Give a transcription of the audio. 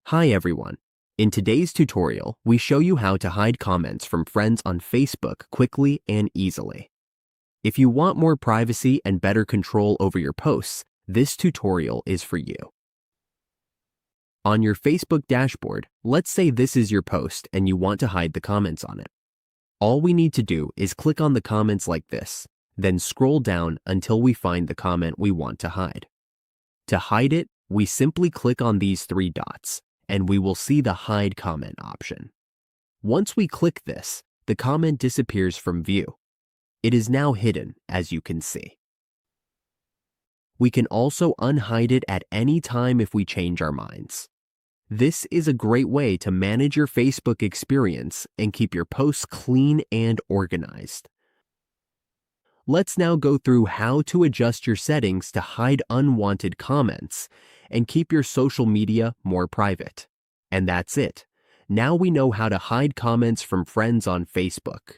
Hi everyone. In today's tutorial, we show you how to hide comments from friends on Facebook quickly and easily. If you want more privacy and better control over your posts, this tutorial is for you. On your Facebook dashboard, let's say this is your post and you want to hide the comments on it. All we need to do is click on the comments like this, then scroll down until we find the comment we want to hide. To hide it, we simply click on these three dots, and we will see the Hide Comment option. Once we click this, the comment disappears from view. It is now hidden, as you can see. We can also unhide it at any time if we change our minds. This is a great way to manage your Facebook experience and keep your posts clean and organized. Let's now go through how to adjust your settings to hide unwanted comments and keep your social media more private. And that's it. Now we know how to hide comments from friends on Facebook.